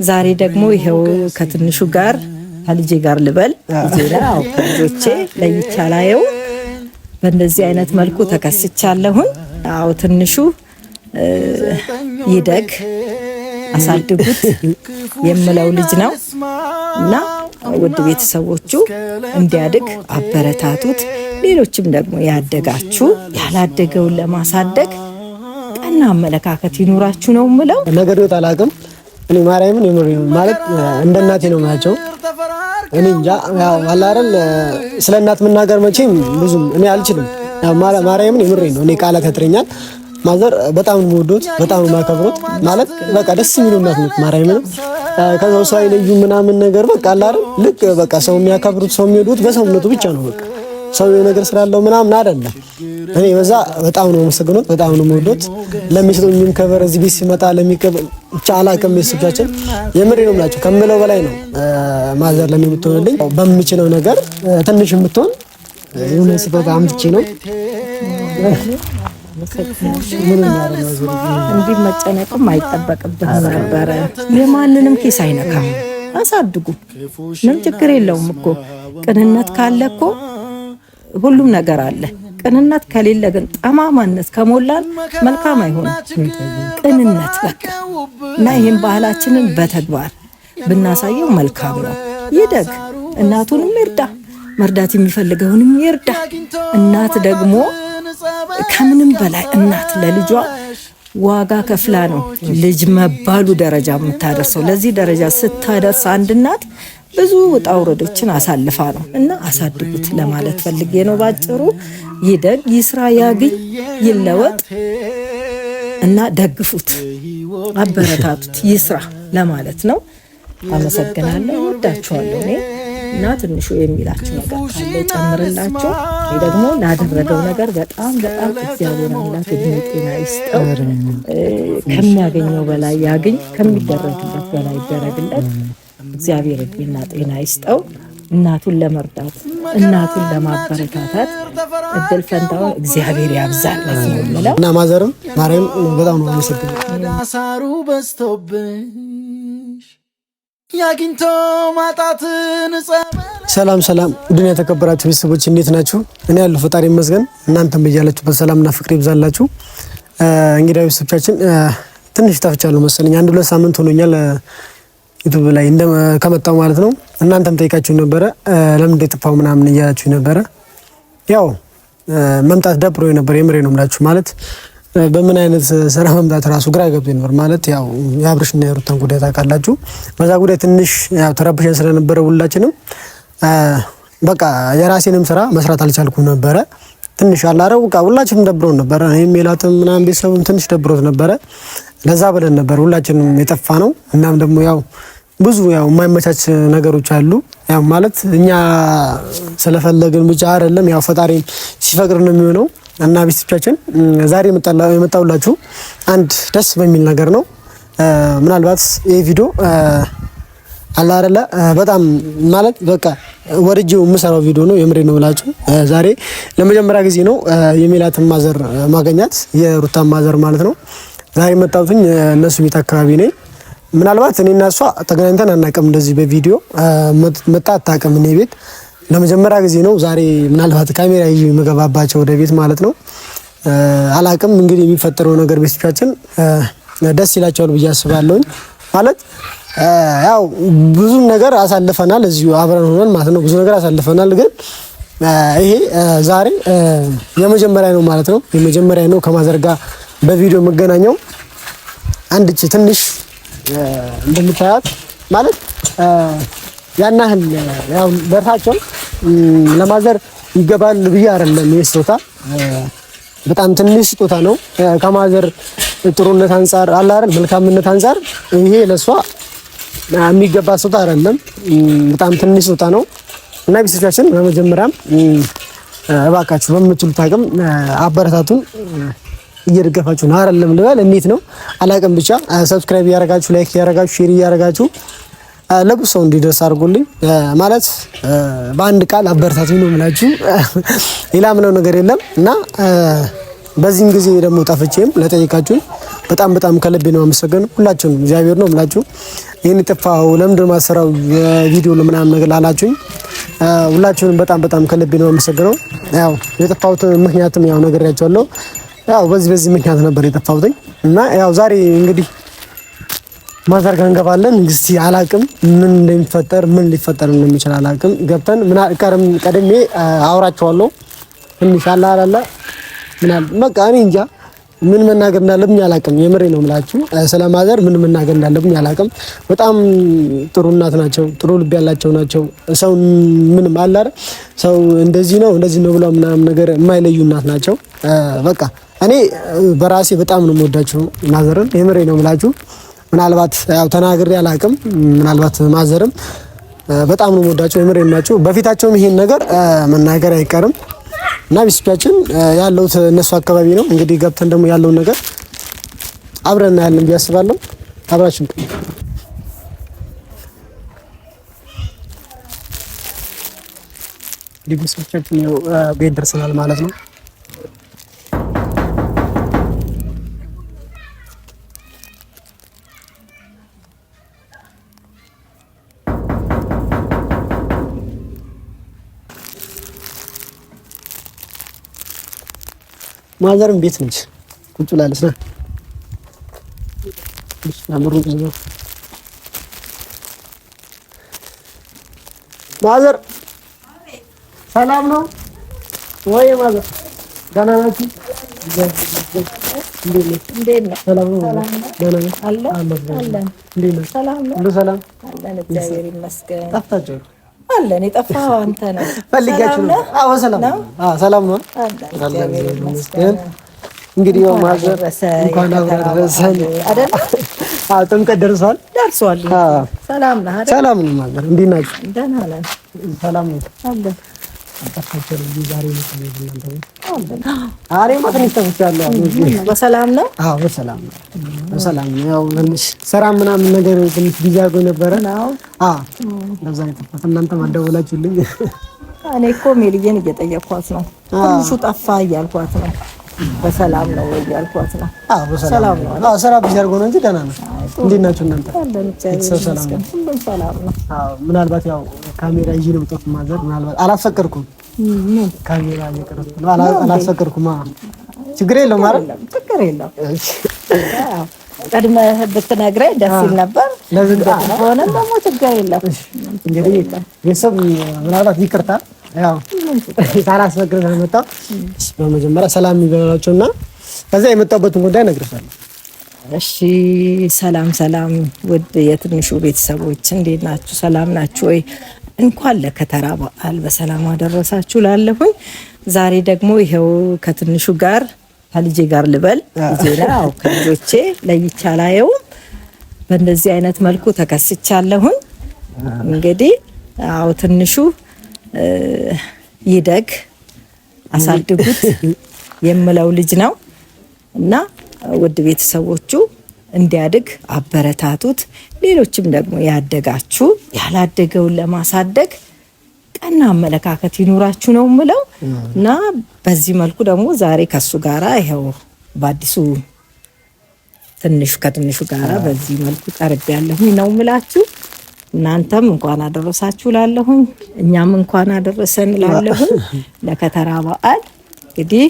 ዛሬ ደግሞ ይሄው ከትንሹ ጋር ከልጄ ጋር ልበል ልጄና ልጆቼ ለይቻላየው በእንደዚህ አይነት መልኩ ተከስቻለሁኝ። አው ትንሹ ይደግ አሳድጉት የምለው ልጅ ነው እና ውድ ቤተሰቦቹ እንዲያድግ አበረታቱት። ሌሎችም ደግሞ ያደጋችሁ ያላደገውን ለማሳደግ ቀና አመለካከት ይኑራችሁ ነው የምለው። ነገር ነው ታላቅም እኔ ማርያምን የምር ማለት እንደ እናቴ ነው ማያቸው። እኔ እንጃ ያው አላረል ስለ እናት መናገር መቼም ብዙም እኔ አልችልም። ያው ማርያምን የምር ነው እኔ ቃላት ያጥረኛል። ማዘር በጣም ነው የምወዶት፣ በጣም ነው የማከብሮት። ማለት በቃ ደስ የሚሉ እናት ነው ማርያምን። ከዛው ሰው አይለዩ ምናምን ነገር በቃ አላረል ልክ በቃ ሰው የሚያከብሩት ሰው የሚወዱት በሰውነቱ ብቻ ነው። በቃ ሰው የነገር ስላለው ምናምን አይደለም። እኔ በዛ በጣም ነው የምሰግኖት፣ በጣም ነው የምወዶት። ለሚሰጡኝም ከበር እዚህ ቤት ሲመጣ ለሚቀበል ቻላ ከመሰብቻችን የምሬ ነው የምላቸው ከምለው በላይ ነው። ማዘር ለኔ የምትሆንልኝ በምችለው ነገር ትንሽ የምትሆን የሆነ ስጦታ አምጥቼ ነው እንዲህ መጨነቅም አይጠበቅብህ ነበረ። የማንንም ኪስ አይነካም። አሳድጉ፣ ምንም ችግር የለውም እኮ ቅንነት ካለ እኮ ሁሉም ነገር አለ። ቅንነት ከሌለ ግን ጠማማነት ከሞላን መልካም አይሆንም። ቅንነት በቃ እና ይህን ባህላችንን በተግባር ብናሳየው መልካም ነው። ይደግ፣ እናቱንም ይርዳ፣ መርዳት የሚፈልገውንም ይርዳ። እናት ደግሞ ከምንም በላይ እናት ለልጇ ዋጋ ከፍላ ነው ልጅ መባሉ ደረጃ የምታደርሰው። ለዚህ ደረጃ ስታደርስ አንድ እናት ብዙ ውጣ ውረዶችን አሳልፋ ነው እና አሳድጉት ለማለት ፈልጌ ነው ባጭሩ። ይደግ፣ ይስራ፣ ያግኝ፣ ይለወጥ እና ደግፉት፣ አበረታቱት፣ ይስራ ለማለት ነው። አመሰግናለሁ፣ ወዳችኋለሁ። እኔ እና ትንሹ የሚላችሁ ነገር ካለ ጨምርላችሁ። እኔ ደግሞ ላደረገው ነገር በጣም በጣም እግዚአብሔር አምላክ እድሜ ጤና ይስጠው። ከሚያገኘው በላይ ያግኝ፣ ከሚደረግለት በላይ ይደረግለት። እግዚአብሔር እድሜና ጤና ይስጠው። እናቱን ለመርዳት እናቱን ለማበረታታት እድል ፈንታውን እግዚአብሔር ያብዛለት ነው የምለው እና ማዘርም ማርያም በጣም ነው አመሰግናለሁ። አሳሩ በዝቶብሽ ያግኝቶ ማጣትን ሰላም ሰላም፣ ዱንያ የተከበራችሁ ቤተሰቦች እንዴት ናችሁ? እኔ ያለው ፈጣሪ ይመስገን፣ እናንተም በያላችሁበት ሰላምና ፍቅር ይብዛላችሁ። እንግዲህ ቤተሰቦቻችን ትንሽ ጠፍቻለሁ መሰለኝ፣ 1-2 ሳምንት ሆኖኛል ዩቲዩብ ላይ ከመጣሁ ማለት ነው። እናንተም ጠይቃችሁ ነበረ ለምን እንደጠፋው ምናምን እያላችሁ ነበረ። ያው መምጣት ደብሮ ነበር፣ የምሬ ነው የምላችሁ። ማለት በምን አይነት ስራ መምጣት ራሱ ግራ ገብቶኝ ነበር። ማለት ያው የአብርሽና የሩታን ጉዳይ ታውቃላችሁ። በዛ ጉዳይ ትንሽ ያው ተረብሸን ስለነበረ ሁላችንም በቃ የራሴንም ስራ መስራት አልቻልኩም ነበረ። ትንሽ አላረው በቃ ሁላችንም ደብሮን ነበረ። እኔም ሜላትም ምናምን ቤተሰቡም ትንሽ ደብሮት ነበረ። ለዛ ብለን ነበር ሁላችንም የጠፋ ነው። እናም ደግሞ ያው ብዙ ያው የማይመቻች ነገሮች አሉ። ያው ማለት እኛ ስለፈለግን ብቻ አይደለም፣ ያው ፈጣሪ ሲፈቅድ ነው የሚሆነው። እና ቤተሰቦቻችን ዛሬ የመጣሁላችሁ አንድ ደስ በሚል ነገር ነው። ምናልባት ይሄ ቪዲዮ አላረለ በጣም ማለት በቃ ወርጄው የምሰራው ቪዲዮ ነው። የምሬ ነው ብላችሁ ዛሬ ለመጀመሪያ ጊዜ ነው የሜላትን ማዘር ማገኛት፣ የሩታን ማዘር ማለት ነው። ዛሬ መጣሁኝ እነሱ ቤት አካባቢ ነኝ። ምናልባት እኔና እሷ ተገናኝተን አናውቅም፣ እንደዚህ በቪዲዮ መጣ አታውቅም። እኔ ቤት ለመጀመሪያ ጊዜ ነው ዛሬ ምናልባት ካሜራ ይዤ የምገባባቸው ወደ ቤት ማለት ነው። አላውቅም እንግዲህ የሚፈጠረው ነገር ቤተሰቦቻችን ደስ ይላቸዋል ብዬ አስባለሁኝ። ማለት ያው ብዙ ነገር አሳልፈናል እዚሁ አብረን ሆነን ማለት ነው። ብዙ ነገር አሳልፈናል፣ ግን ይሄ ዛሬ የመጀመሪያ ነው ማለት ነው። የመጀመሪያ ነው ከማዘር ጋር በቪዲዮ መገናኘው። አንድች ትንሽ እንደምታያት ማለት ያናህል ያው በርታቸው ለማዘር ይገባል ብዬ አይደለም። ይሄ ስጦታ በጣም ትንሽ ስጦታ ነው ከማዘር ጥሩነት አንፃር አለ አይደል፣ መልካምነት አንፃር ይሄ ለሷ የሚገባ ስጦታ አይደለም። በጣም ትንሽ ስጦታ ነው እና ቤተሰቦቻችን በመጀመሪያም እባካችሁ በምትሉት አቅም አበረታቱን። እየደገፋችሁ ነው አይደለም ልበል፣ እንዴት ነው አላውቅም። ብቻ ሰብስክራይብ ያደርጋችሁ፣ ላይክ ያደርጋችሁ፣ ሼር ያደርጋችሁ ለብዙ ሰው እንዲደርስ አድርጉልኝ። ማለት በአንድ ቃል አበረታቱኝ ነው የምላችሁ፣ ሌላ ምንም ነገር የለም። እና በዚህም ጊዜ ደግሞ ጠፍቼም ለጠይቃችሁኝ በጣም ከልቤ ነው አመሰግናለሁ። ሁላችሁም እግዚአብሔር ነው የምላችሁ። ይሄን የጠፋው ለምንድን ነው የማትሰራው ቪዲዮ ለምናምን ነገር ላላችሁኝ ሁላችሁንም በጣም ከልቤ ነው የማመሰግነው። ያው የጠፋሁት ምክንያትም ያው ነግሬያችኋለሁ። ያው በዚህ ምክንያት ነበር የጠፋሁት እና ያው ዛሬ እንግዲህ ማዘር ጋር እንገባለን። እንግዲህ አላቅም ምን እንደሚፈጠር ምን ሊፈጠር እንደሚችል አላቅም። ገብተን ቀደሜ አውራቸዋለሁ ትንሽ አላላላ ምናምን በቃ እኔ እንጃ ምን መናገር እንዳለብኝ አላቅም። የምሬ ነው የምላችሁ ስለ ማዘር ምን መናገር እንዳለብኝ አላቅም። በጣም ጥሩ እናት ናቸው፣ ጥሩ ልብ ያላቸው ናቸው። ሰው ምንም አለ አይደል ሰው እንደዚህ ነው ብለው ምናምን ነገር የማይለዩ እናት ናቸው። በቃ እኔ በራሴ በጣም ነው የምወዳቸው ማዘርን፣ የምሬ ነው የምላችሁ። ምናልባት ያው ተናግሬ አላቅም። ምናልባት ማዘርም በጣም ነው የምወዳቸው፣ የምሬ ነው የምላችሁ። በፊታቸውም ይሄን ነገር መናገር አይቀርም እና ቢስፒያችን ያለው እነሱ አካባቢ ነው። እንግዲህ ገብተን ደግሞ ያለውን ነገር አብረን እናያለን ብዬ አስባለሁ። አብራችን ቢስፒያችን ነው ቤት ደርሰናል ማለት ነው። ማዘርም ቤት ነች ቁጭ ብላለች። ማዘር ሰላም ነው ወይ? ማዘር ደህና ናችሁ? እንዴት ነው? ሰላም ነው? ደህና ነው አለ እንዴት ነው? ሰላም ነው? ሁሉ ሰላም አለን፣ እግዚአብሔር ይመስገን። ጠፋችሁ አለን። የጠፋኸው አንተ ነህ። ፈልጋችሁ ነው? አዎ ሰላም ነው። አዎ ሰላም ነው አለን፣ ይመስገን። እንግዲህ ያው ማዘር እንኳን አብረን አይደል? አዎ ጥምቀት ደርሷል። አዎ ሰላም ነህ አይደል? ሰላም ነው ማዘር፣ እንዴት ናችሁ? ደህና ነን። ሰላም ነው አለን። አጣፋቸው ዛሬ ነው እናንተ አሬ ማትንሽ ተመቻለሁ። በሰላም ነው? አዎ በሰላም ነው፣ በሰላም ነው። ያው ትንሽ ስራ ምናምን ነገር ትንሽ ቢዚ አድርጎኝ ነበረ። አዎ ለዛ ነው ተፈተ። እናንተ ማደወላችሁልኝ። እኔ እኮ ሜልዬን እየጠየኳት ነው፣ ትንሹ ጠፋ እያልኳት ነው። በሰላም ነው እያልኳት ነው። አዎ በሰላም ነው። አዎ ስራ ቢዚ አድርጎ ነው እንጂ ደህና ነው። እንዴት ናችሁ እናንተ? ሰላም ነው፣ ሁሉም ሰላም ነው። አዎ ምናልባት ያው ካሜራ ይዤ ነው የምጠፋው ማዘር። ምናልባት አላፈቀርኩም ካሜራ እየቀረጽኩ ነው። አላፈቀርኩም። ችግር የለውም ማለት ችግር የለውም። ቀድመህ ብትነግረኝ ደስ ይል ነበር። ለምን ሆነ ደግሞ ችግር የለም። እንግዲህ ቤተሰብ ምናልባት ይቅርታ ያው ሳላስፈቅድ ነው የመጣው። በመጀመሪያ ሰላም ይበላቸውና ከዛ የመጣሁበትን ጉዳይ እነግርሻለሁ። እሺ ሰላም ውድ የትንሹ ቤተሰቦች እንዴት ናችሁ? ሰላም ናችሁ ወይ? እንኳን ለከተራ በዓል በሰላም አደረሳችሁ ላለሁኝ። ዛሬ ደግሞ ይሄው ከትንሹ ጋር ከልጄ ጋር ልበል ልጄናው ከልጆቼ ለይቻ ላየው በእንደዚህ አይነት መልኩ ተከስቻለሁኝ። እንግዲህ አው ትንሹ ይደግ አሳድጉት የምለው ልጅ ነው እና ውድ ቤተሰቦቹ እንዲያድግ አበረታቱት። ሌሎችም ደግሞ ያደጋችሁ ያላደገውን ለማሳደግ ቀና አመለካከት ይኑራችሁ ነው የምለው እና በዚህ መልኩ ደግሞ ዛሬ ከሱ ጋራ ይሄው በአዲሱ ከትንሹ ጋራ በዚህ መልኩ ቀርብ ያለሁኝ ነው የምላችሁ። እናንተም እንኳን አደረሳችሁ ላለሁኝ፣ እኛም እንኳን አደረሰን ላለሁኝ ለከተራ በዓል። እንግዲህ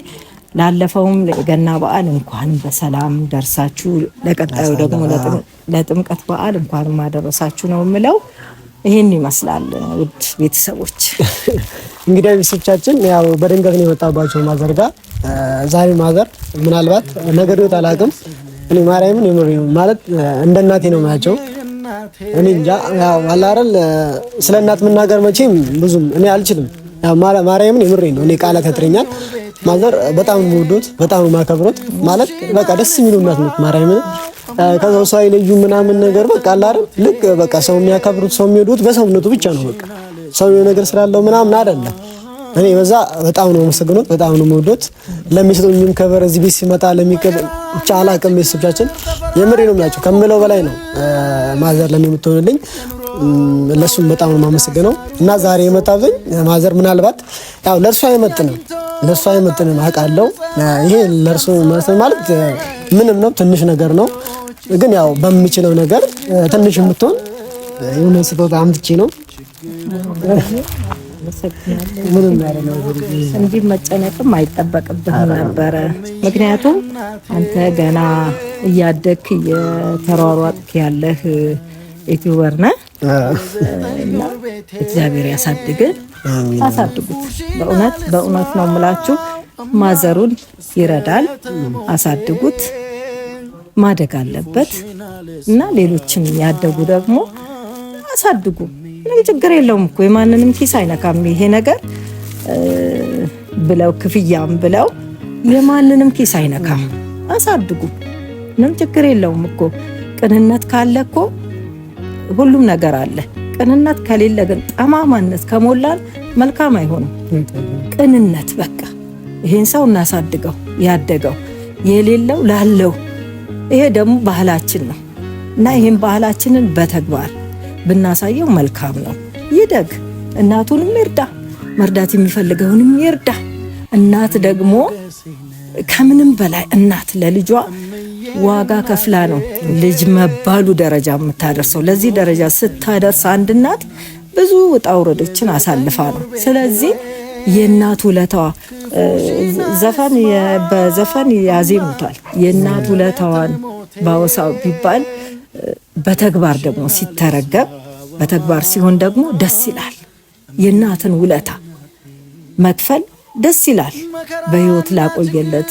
ላለፈውም ለገና በዓል እንኳን በሰላም ደርሳችሁ ለቀጣዩ ደግሞ ለጥምቀት በዓል እንኳን ማደረሳችሁ ነው የምለው። ይሄን ይመስላል ውድ ቤተሰቦች። እንግዲህ ቤተሰቦቻችን ያው በድንገት ነው የመጣባቸው ማዘር ጋር ዛሬ። ማዘር ምናልባት ነገር ይወጣ አላውቅም። እኔ ማርያምን የምሬ ነው ማለት እንደ እናቴ ነው የማያቸው። እኔ እንጃ ያው አላረል ስለ እናት መናገር መቼም ብዙም እኔ አልችልም። ያው ማርያምን የምሬ ነው እኔ ቃላት ያጥረኛል። ማዘር በጣም የምወዱት በጣም የማከብሩት ማለት በቃ ደስ የሚሉ እናት ነው ማርያምን። ከዛው ሰው አይለዩ ምናምን ነገር በቃ አላረል ልክ በቃ ሰው የሚያከብሩት ሰው የሚወዱት በሰውነቱ ብቻ ነው። በቃ ሰው ነገር ስላለው ምናምን አይደለም። እኔ በዛ በጣም ነው የምሰግኑት፣ በጣም ነው የምወዱት። ለሚሰጡኝም ከበር እዚህ ቤት ሲመጣ ለሚቀበል ብቻ አላውቅም። ቤተሰቦቻችን የምሬ ነው የምላቸው ከምለው በላይ ነው ማዘር ለኔ የምትሆንልኝ። ለሱም በጣም ነው የማመሰግነው እና ዛሬ የመጣብኝ ማዘር ምናልባት ያው ለእርሱ አይመጥንም አውቃለሁ። ይሄ ለእርሱ ማለት ምንም ነው ትንሽ ነገር ነው፣ ግን ያው በሚችለው ነገር ትንሽ የምትሆን የሆነ ስጦታ አምጥቼ ነው። ምንም ያለው እንዲህ መጨነቅም አይጠበቅብህም ነበረ። ምክንያቱም አንተ ገና እያደግክ እየተሯሯጥክ ያለህ ዩቲዩበር ነህ እና እግዚአብሔር ያሳድግህ፣ አሳድጉት። በእውነት ነው የምላችሁ። ማዘሩን ይረዳል፣ አሳድጉት። ማደግ አለበት እና ሌሎችን ያደጉ ደግሞ አሳድጉ። ምንም ችግር የለውም እኮ የማንንም ኪስ አይነካም ይሄ ነገር ብለው ክፍያም ብለው የማንንም ኪስ አይነካም። አሳድጉ። ምንም ችግር የለውም እኮ ቅንነት ካለ እኮ ሁሉም ነገር አለ። ቅንነት ከሌለ ግን ጠማማነት ከሞላን መልካም አይሆንም። ቅንነት በቃ ይሄን ሰው እናሳድገው፣ ያደገው የሌለው ላለው። ይሄ ደግሞ ባህላችን ነው እና ይሄን ባህላችንን በተግባር ብናሳየው መልካም ነው። ይደግ፣ እናቱንም ይርዳ፣ መርዳት የሚፈልገውንም ይርዳ። እናት ደግሞ ከምንም በላይ እናት ለልጇ ዋጋ ከፍላ ነው ልጅ መባሉ ደረጃ የምታደርሰው። ለዚህ ደረጃ ስታደርስ አንድ እናት ብዙ ውጣ ውረዶችን አሳልፋ ነው። ስለዚህ የእናት ውለታዋ በዘፈን ያዜሙታል። የእናት ውለታዋን ባወሳው ቢባል በተግባር ደግሞ ሲተረገብ በተግባር ሲሆን ደግሞ ደስ ይላል። የእናትን ውለታ መክፈል ደስ ይላል። በሕይወት ላቆየለት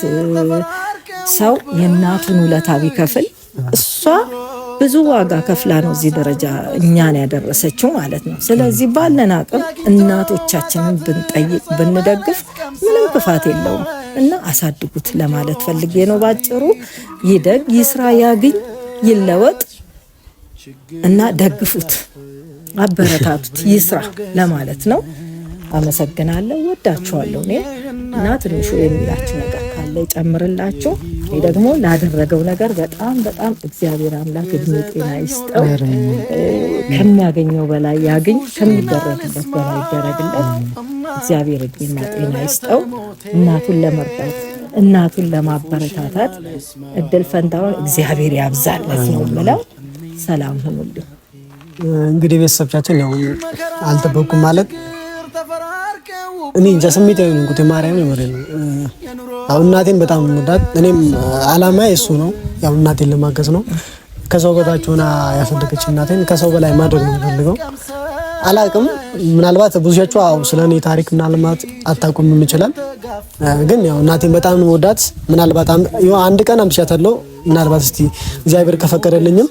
ሰው የእናቱን ውለታ ቢከፍል እሷ ብዙ ዋጋ ከፍላ ነው እዚህ ደረጃ እኛን ያደረሰችው ማለት ነው። ስለዚህ ባለን አቅም እናቶቻችንን ብንጠይቅ ብንደግፍ ምንም ክፋት የለውም እና አሳድጉት ለማለት ፈልጌ ነው ባጭሩ። ይደግ፣ ይስራ፣ ያግኝ፣ ይለወጥ እና ደግፉት፣ አበረታቱት፣ ይስራ ለማለት ነው። አመሰግናለሁ። ወዳችኋለሁ። እኔ እና ትንሹ የሚላችሁ ነገር ካለ ይጨምርላችሁ። እኔ ደግሞ ላደረገው ነገር በጣም እግዚአብሔር አምላክ እድሜ ጤና ይስጠው። ከሚያገኘው በላይ ያግኝ፣ ከሚደረግለት በላይ ይደረግለት። እግዚአብሔር እድሜና ጤና ይስጠው። እናቱን ለመርዳት እናቱን ለማበረታታት እድል ፈንታውን እግዚአብሔር ያብዛለት ነው የምለው። ሰላም ሁኑልኝ። እንግዲህ ቤተሰቦቻችን ያው አልጠበቁም ማለት እኔ እንጃ ስሜታዊ ነው እንግዲህ ማርያም ነው። አሁን እናቴን በጣም ወዳት፣ እኔም አላማዬ እሱ ነው። ያው እናቴን ለማገዝ ነው። ከሰው በታች ሆና ያፈለገች እናቴን ከሰው በላይ ማድረግ ነው የምፈልገው። አላቅም ምናልባት ብዙዎቻችሁ ስለኔ ታሪክ ምናልባት አታውቁም ይችላል። ግን ያው እናቴን በጣም ነው ወዳት። ምናልባት አንድ ቀን አምጥቻታለሁ። ምናልባት እስቲ እግዚአብሔር ከፈቀደልኝም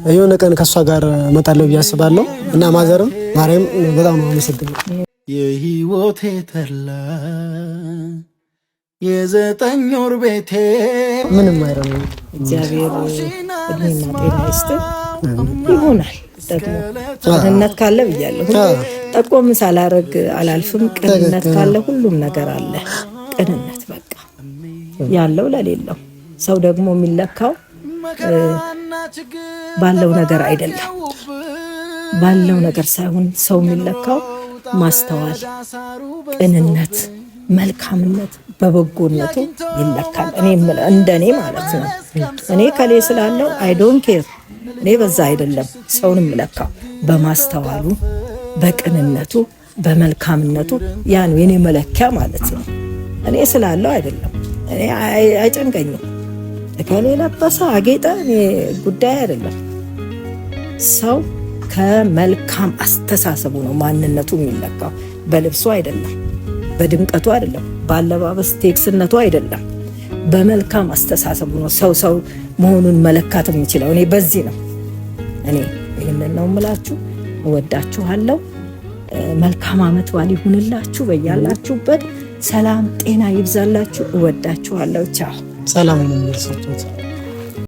የሆነ ቀን ከሷ ጋር እመጣለሁ ብዬ አስባለሁ እና ማዘርም ማርያም በጣም ነው አመሰግናለሁ። የህይወቴ ተላ የ9 ወር ቤቴ ምንም አይረም። እግዚአብሔር እድሜና ጤና ይስጥ። ይሆናል ደግሞ ቅንነት ካለ ብያለሁ። ጠቆም ሳላረግ አላልፍም። ቅንነት ካለ ሁሉም ነገር አለ። ቅንነት በቃ ያለው ለሌለው ሰው ደግሞ የሚለካው ባለው ነገር አይደለም። ባለው ነገር ሳይሆን ሰው የሚለካው ማስተዋል፣ ቅንነት፣ መልካምነት በበጎነቱ ይለካል። እኔ እንደኔ ማለት ነው። እኔ ከሌ ስላለው አይ ዶንት ኬር። እኔ በዛ አይደለም ሰውን የምለካው በማስተዋሉ፣ በቅንነቱ፣ በመልካምነቱ። ያ ነው የኔ መለኪያ ማለት ነው። እኔ ስላለው አይደለም። እኔ አይጨንቀኝም። ከሌ ለበሰ አጌጠ እኔ ጉዳይ አይደለም። ሰው ከመልካም አስተሳሰቡ ነው ማንነቱ የሚለካው። በልብሱ አይደለም፣ በድምቀቱ አይደለም፣ በአለባበስ ቴክስነቱ አይደለም። በመልካም አስተሳሰቡ ነው ሰው መሆኑን መለካት የሚችለው። እኔ በዚህ ነው። እኔ ይህንን ነው የምላችሁ። እወዳችኋለሁ። መልካም ዓመት በዓል ይሁንላችሁ። በያላችሁበት ሰላም ጤና ይብዛላችሁ። እወዳችኋለሁ። ቻው። ሰላም ነው።